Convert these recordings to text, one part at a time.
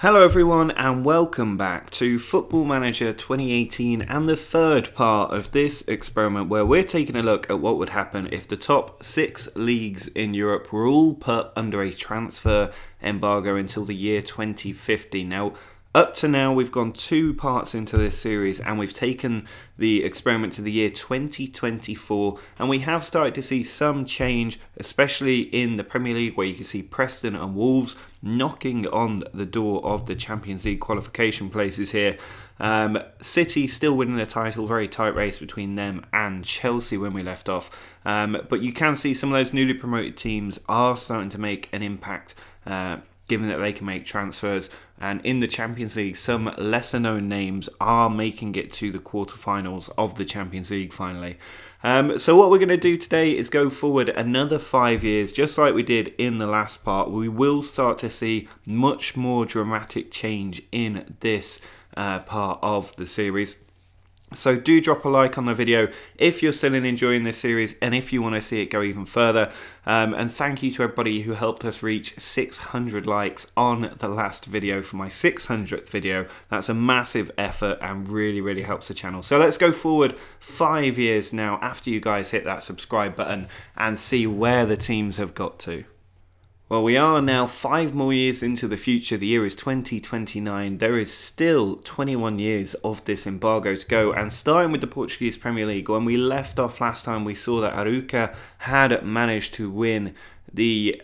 Hello everyone and welcome back to Football Manager 2018 and the third part of this experiment where we're taking a look at what would happen if the top 6 leagues in Europe were all put under a transfer embargo until the year 2050. Now, up to now we've gone 2 parts into this series and we've taken the experiment to the year 2024 and we have started to see some change, especially in the Premier League where you can see Preston and Wolves knocking on the door of the Champions League qualification places here. City still winning the title, very tight race between them and Chelsea when we left off. But you can see some of those newly promoted teams are starting to make an impact, given that they can make transfers. And in the Champions League, some lesser known names are making it to the quarterfinals of the Champions League finally. So what we're going to do today is go forward another 5 years, just like we did in the last part. We will start to see much more dramatic change in this part of the series. So do drop a like on the video if you're still enjoying this series and if you want to see it go even further. And thank you to everybody who helped us reach 600 likes on the last video for my 600th video. That's a massive effort and really helps the channel. So let's go forward 5 years now after you guys hit that subscribe button and see where the teams have got to. Well, we are now 5 more years into the future. The year is 2029. There is still 21 years of this embargo to go. And starting with the Portuguese Premier League, when we left off last time, we saw that Arouca had managed to win the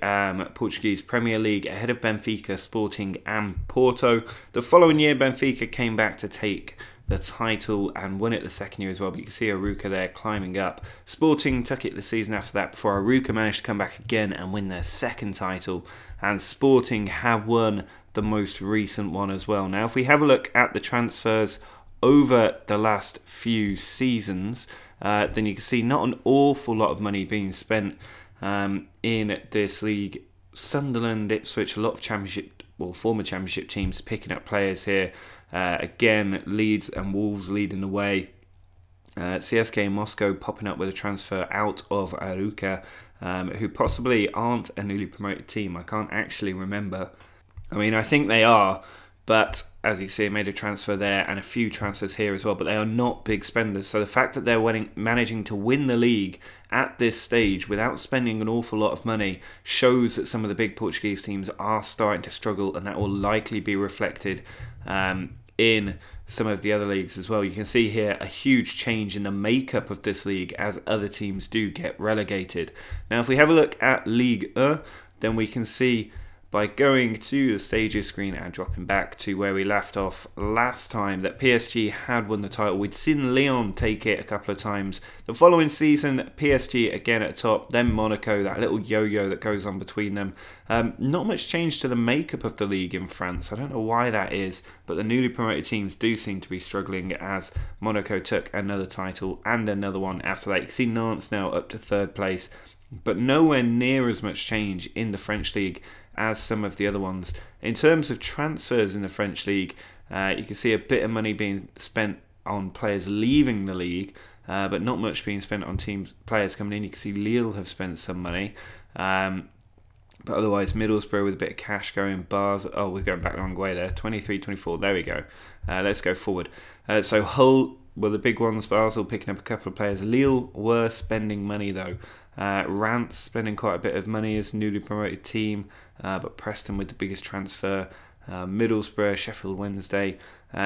Portuguese Premier League ahead of Benfica, Sporting and Porto. The following year, Benfica came back to take the title and won it the second year as well, but you can see Arouca there climbing up. Sporting took it the season after that before Arouca managed to come back again and win their second title, and Sporting have won the most recent one as well. Now if we have a look at the transfers over the last few seasons, then you can see not an awful lot of money being spent in this league. Sunderland, Ipswich, a lot of championship, well, former championship teams picking up players here. Again, Leeds and Wolves leading the way. CSKA Moscow popping up with a transfer out of Arouca, who possibly aren't a newly promoted team. I can't actually remember. I mean, I think they are, but as you see, I made a transfer there and a few transfers here as well, but they are not big spenders. So the fact that they're managing to win the league at this stage without spending an awful lot of money shows that some of the big Portuguese teams are starting to struggle, and that will likely be reflected in some of the other leagues as well. You can see here a huge change in the makeup of this league as other teams do get relegated. Now if we have a look at Ligue 1, then we can see by going to the stages screen and dropping back to where we left off last time that PSG had won the title. We'd seen Lyon take it a couple of times. The following season, PSG again at the top, then Monaco, that little yo-yo that goes on between them. Not much change to the makeup of the league in France. I don't know why that is, but the newly promoted teams do seem to be struggling as Monaco took another title and another one after that. You can see Nantes now up to 3rd place, but nowhere near as much change in the French league as some of the other ones. In terms of transfers in the French league, you can see a bit of money being spent on players leaving the league, but not much being spent on players coming in. You can see Lille have spent some money, but otherwise Middlesbrough with a bit of cash going. Bars, oh, we're going back the wrong way there. 23, 24, there we go. Let's go forward. So Hull were the big ones. Basel picking up a couple of players. Lille were spending money though. Rants spending quite a bit of money as a newly promoted team, but Preston with the biggest transfer. Middlesbrough, Sheffield Wednesday.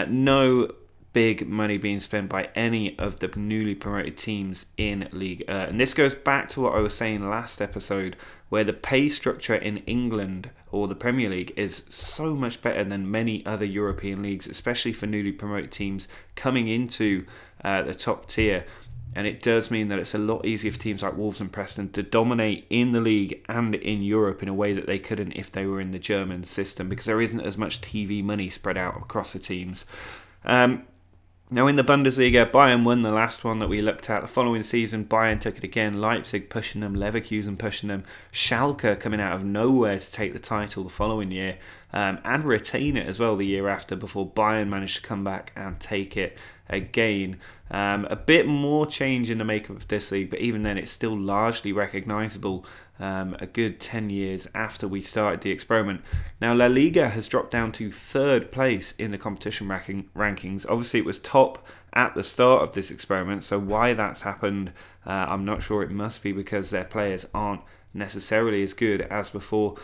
No big money being spent by any of the newly promoted teams in Ligue 1. And this goes back to what I was saying last episode, where the pay structure in England or the Premier League is so much better than many other European leagues, especially for newly promoted teams coming into the top tier. And it does mean that it's a lot easier for teams like Wolves and Preston to dominate in the league and in Europe in a way that they couldn't if they were in the German system, because there isn't as much TV money spread out across the teams. Now in the Bundesliga, Bayern won the last one that we looked at. The following season, Bayern took it again. Leipzig pushing them, Leverkusen pushing them. Schalke coming out of nowhere to take the title the following year and retain it as well the year after, before Bayern managed to come back and take it again. A bit more change in the makeup of this league, but even then it's still largely recognisable a good 10 years after we started the experiment. Now, La Liga has dropped down to 3rd place in the competition rankings. Obviously, it was top at the start of this experiment, so why that's happened, I'm not sure. It must be because their players aren't necessarily as good as before.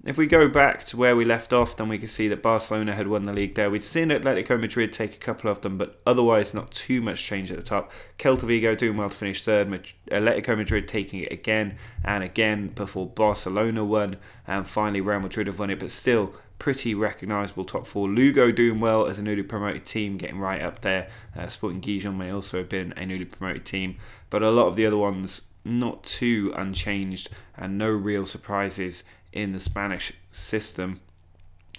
If we go back to where we left off, then we can see that Barcelona had won the league there. We'd seen Atletico Madrid take a couple of them, but otherwise not too much change at the top. Celta Vigo doing well to finish 3rd. Atletico Madrid taking it again and again before Barcelona won. And finally Real Madrid have won it, but still pretty recognisable top 4. Lugo doing well as a newly promoted team, getting right up there. Sporting Gijon may also have been a newly promoted team, but a lot of the other ones not too unchanged and no real surprises in the Spanish system.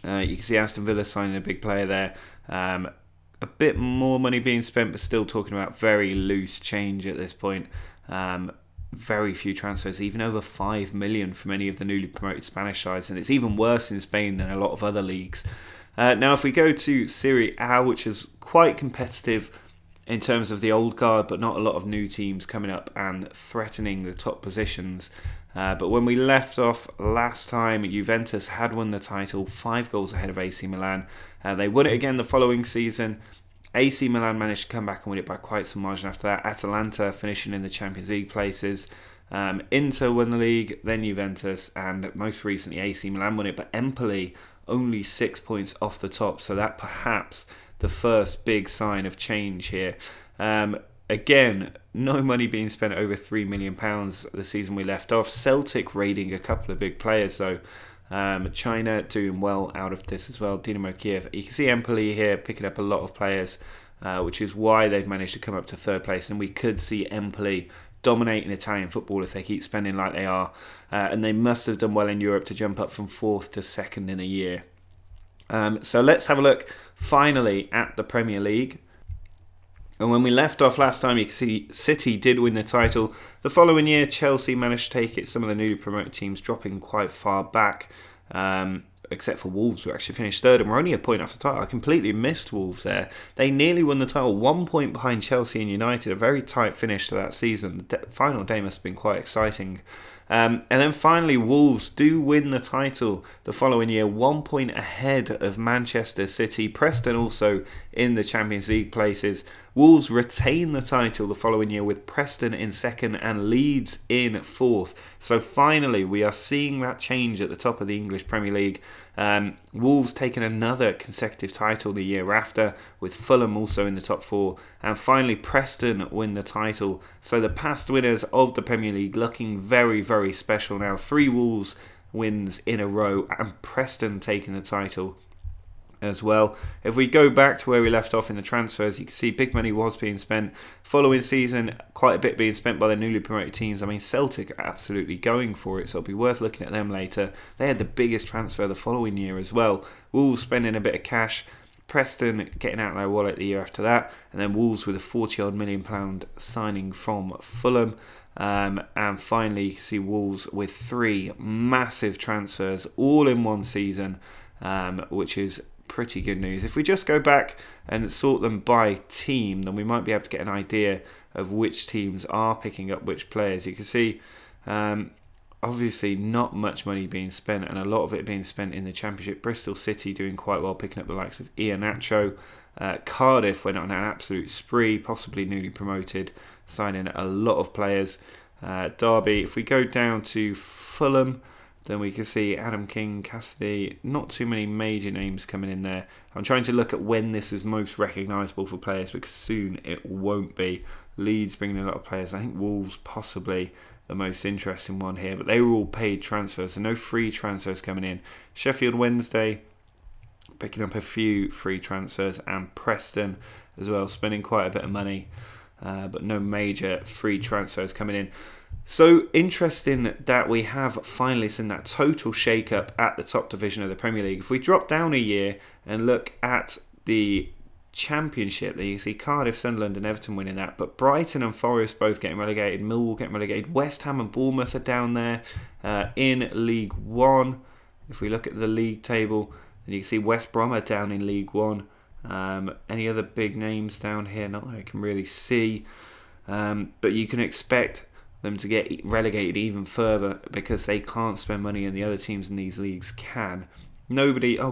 You can see Aston Villa signing a big player there. A bit more money being spent, but still talking about very loose change at this point. Very few transfers, even over 5 million from any of the newly promoted Spanish sides, and it's even worse in Spain than a lot of other leagues. Now, if we go to Serie A, which is quite competitive in terms of the old guard, but not a lot of new teams coming up and threatening the top positions. But when we left off last time, Juventus had won the title, 5 goals ahead of AC Milan. They won it again the following season. AC Milan managed to come back and win it by quite some margin after that. Atalanta finishing in the Champions League places. Inter won the league, then Juventus, and most recently AC Milan won it. But Empoli only 6 points off the top, so that perhaps the first big sign of change here. Again, no money being spent over £3 million the season we left off. Celtic raiding a couple of big players though. China doing well out of this as well. Dynamo Kiev. You can see Empoli here picking up a lot of players, which is why they've managed to come up to 3rd place. And we could see Empoli dominating Italian football if they keep spending like they are. And they must have done well in Europe to jump up from 4th to 2nd in a year. So let's have a look finally at the Premier League. And when we left off last time, you can see City did win the title. The following year, Chelsea managed to take it. Some of the newly promoted teams dropping quite far back, except for Wolves, who actually finished 3rd, and we're only a point off the title. I completely missed Wolves there. They nearly won the title, 1 point behind Chelsea and United. A very tight finish to that season. The final day must have been quite exciting. And then finally, Wolves do win the title the following year, 1 point ahead of Manchester City. Preston also in the Champions League places. Wolves retain the title the following year with Preston in 2nd and Leeds in 4th. So finally, we are seeing that change at the top of the English Premier League. Wolves taking another consecutive title the year after, with Fulham also in the top 4, and finally Preston win the title. So the past winners of the Premier League looking very, very special now. 3 Wolves wins in a row, and Preston taking the title as well. If we go back to where we left off in the transfers, you can see big money was being spent. Following season, quite a bit being spent by the newly promoted teams. I mean, Celtic are absolutely going for it, so it'll be worth looking at them later. They had the biggest transfer the following year as well. Wolves spending a bit of cash. Preston getting out of their wallet the year after that. And then Wolves with a £40-odd million signing from Fulham. And finally, you can see Wolves with 3 massive transfers all in one season, which is pretty good news. If we just go back and sort them by team, then we might be able to get an idea of which teams are picking up which players. You can see obviously not much money being spent, and a lot of it being spent in the Championship. Bristol City doing quite well, picking up the likes of Iheanacho. Cardiff went on an absolute spree, possibly newly promoted, signing a lot of players. Derby, if we go down to Fulham, then we can see Adam King, Cassidy, not too many major names coming in there. I'm trying to look at when this is most recognisable for players, because soon it won't be. Leeds bringing a lot of players. I think Wolves possibly the most interesting one here, but they were all paid transfers, so no free transfers coming in. Sheffield Wednesday picking up a few free transfers, and Preston as well, spending quite a bit of money, but no major free transfers coming in. So interesting that we have finally seen that total shake-up at the top division of the Premier League. If we drop down a year and look at the Championship, there you see Cardiff, Sunderland and Everton winning that, but Brighton and Forest both getting relegated, Millwall getting relegated, West Ham and Bournemouth are down there in League One. If we look at the league table, then you can see West Brom are down in League One. Any other big names down here? Not that I can really see. But you can expect them to get relegated even further because they can't spend money and the other teams in these leagues can.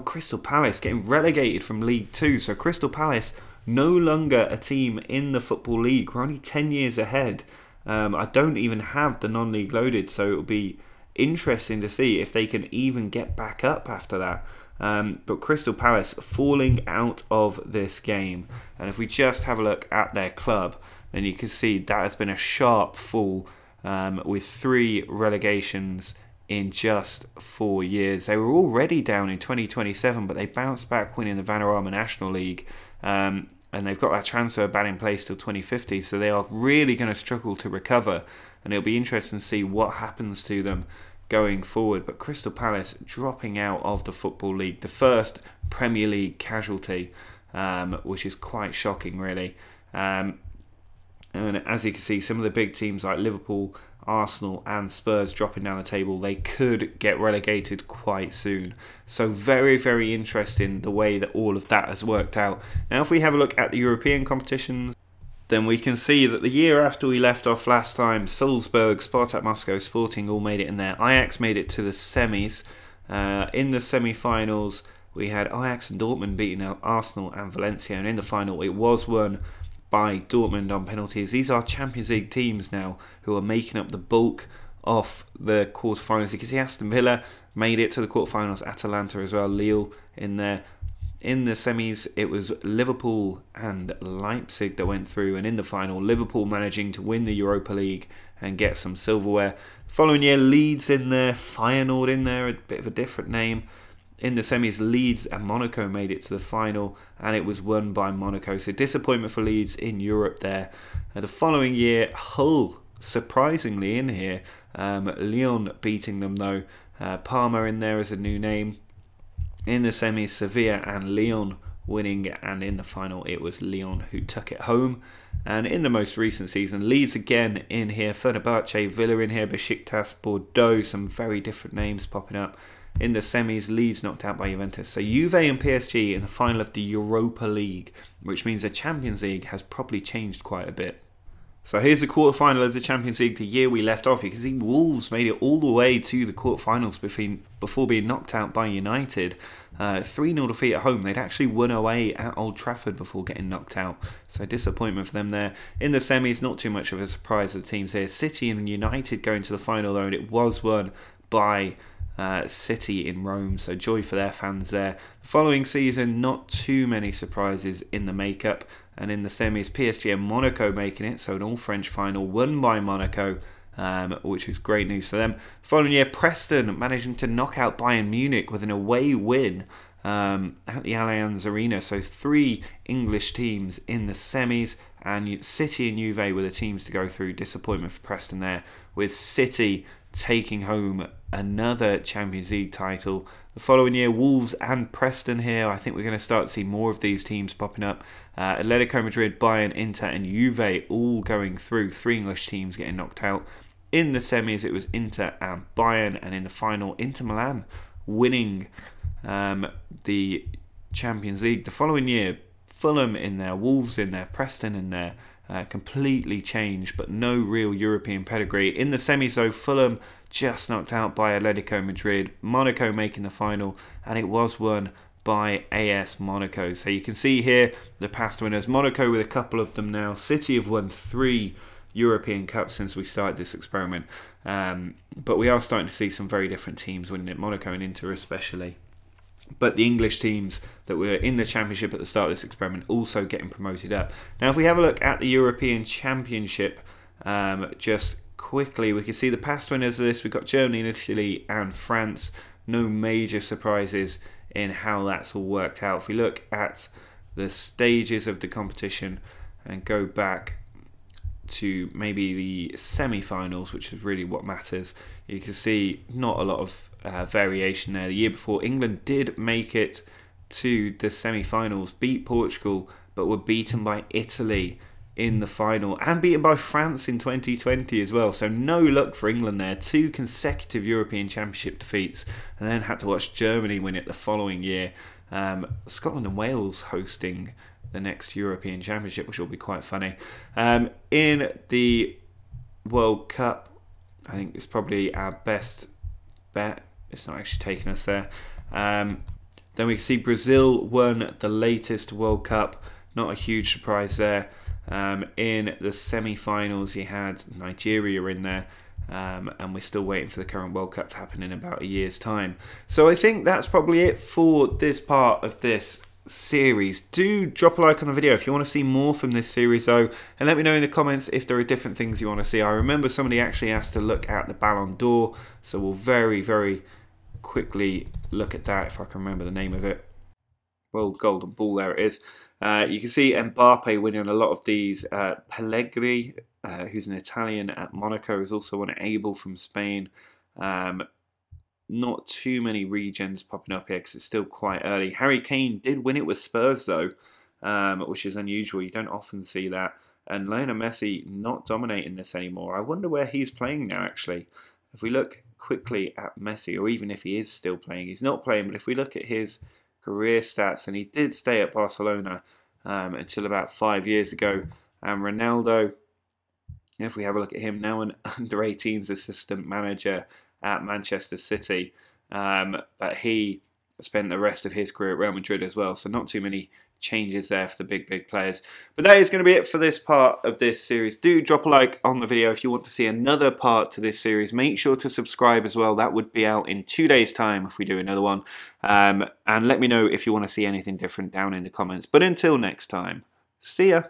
Crystal Palace getting relegated from League 2. So Crystal Palace no longer a team in the Football League. We're only 10 years ahead. I don't even have the non-league loaded, so it'll be interesting to see if they can even get back up after that. But Crystal Palace falling out of this game. And if we just have a look at their club, then you can see that has been a sharp fall with 3 relegations in just 4 years. They were already down in 2027, but they bounced back winning the Vanarama National League. And they've got that transfer ban in place till 2050, so they are really going to struggle to recover. And it'll be interesting to see what happens to them going forward. But Crystal Palace dropping out of the Football League, the first Premier League casualty, which is quite shocking, really. And as you can see, some of the big teams like Liverpool, Arsenal and Spurs dropping down the table, they could get relegated quite soon. So very, very interesting the way that all of that has worked out. Now if we have a look at the European competitions, then we can see that the year after we left off last time, Salzburg, Spartak Moscow, Sporting all made it in there. Ajax made it to the semis. In the semi-finals, we had Ajax and Dortmund beating Arsenal and Valencia, and in the final it was won by Dortmund on penalties. These are Champions League teams now who are making up the bulk of the quarterfinals. You can see Aston Villa made it to the quarterfinals, Atalanta as well, Lille in there. In the semis, it was Liverpool and Leipzig that went through, and in the final, Liverpool managing to win the Europa League and get some silverware. Following year, Leeds in there, Feyenoord in there, a bit of a different name. In the semis, Leeds and Monaco made it to the final, and it was won by Monaco. So disappointment for Leeds in Europe there. The following year, Hull surprisingly in here. Lyon beating them though. Parma in there as a new name. In the semis, Sevilla and Lyon winning, and in the final it was Lyon who took it home. And in the most recent season, Leeds again in here, Fenerbahce, Villa in here, Besiktas, Bordeaux, some very different names popping up. In the semis, Leeds knocked out by Juventus. So Juve and PSG in the final of the Europa League, which means the Champions League has probably changed quite a bit. So here's the quarterfinal of the Champions League, the year we left off. You can see Wolves made it all the way to the quarterfinals before being knocked out by United. 3-0 defeat at home. They'd actually won away at Old Trafford before getting knocked out. So disappointment for them there. In the semis, not too much of a surprise of the teams here. City and United going to the final though, and it was won by City in Rome, so joy for their fans there. The following season, not too many surprises in the makeup, and in the semis, PSG and Monaco making it, so an all-French final won by Monaco, which is great news for them. The following year, Preston managing to knock out Bayern Munich with an away win at the Allianz Arena, so 3 English teams in the semis, and City and Juve were the teams to go through. Disappointment for Preston there, with City taking home another Champions League title. The following year, Wolves and Preston here. I think we're going to start to see more of these teams popping up. Atletico Madrid, Bayern, Inter and Juve all going through. 3 English teams getting knocked out. In the semis, it was Inter and Bayern, and in the final, Inter Milan winning the Champions League. The following year, Fulham in there, Wolves in there, Preston in there. Completely changed, but no real European pedigree. In the semis though, Fulham just knocked out by Atletico Madrid, Monaco making the final, and it was won by AS Monaco. So you can see here the past winners. Monaco with a couple of them now. City have won 3 European Cups since we started this experiment, but we are starting to see some very different teams winning it, Monaco and Inter especially. But the English teams that were in the Championship at the start of this experiment also getting promoted up. Now if we have a look at the European Championship, just quickly, we can see the past winners of this. We've got Germany, Italy and France. No major surprises in how that's all worked out. If we look at the stages of the competition and go back to maybe the semi-finals, which is really what matters, you can see not a lot of variation there. The year before, England did make it to the semi-finals, beat Portugal, but were beaten by Italy in the final, and beaten by France in 2020 as well. So no luck for England there. 2 consecutive European Championship defeats, and then had to watch Germany win it the following year. Scotland and Wales hosting the next European Championship, which will be quite funny. In the World Cup, I think it's probably our best bet. It's not actually taking us there. Then we can see Brazil won the latest World Cup. Not a huge surprise there. In the semi-finals, you had Nigeria in there. And we're still waiting for the current World Cup to happen in about a year's time. So I think that's probably it for this part of this series. Do drop a like on the video if you want to see more from this series though, and let me know in the comments if there are different things you want to see. I remember somebody actually asked to look at the Ballon d'Or, so we'll very quickly look at that if I can remember the name of it. Well, golden ball, there it is. You can see Mbappe winning a lot of these. Pellegrini, who's an Italian at Monaco, is also won Abel from Spain. Not too many regens popping up here because it's still quite early. Harry Kane did win it with Spurs though, which is unusual. You don't often see that. And Lionel Messi not dominating this anymore. I wonder where he's playing now actually. If we look quickly at Messi, or even if he is still playing, he's not playing, but if we look at his career stats, and he did stay at Barcelona until about 5 years ago. And Ronaldo, if we have a look at him now, an under-18s assistant manager at Manchester City, but he spent the rest of his career at Real Madrid as well, so not too many changes there for the big players. But that is going to be it for this part of this series. Do drop a like on the video if you want to see another part to this series. Make sure to subscribe as well. That would be out in 2 days time if we do another one, and let me know if you want to see anything different down in the comments. But until next time, see ya.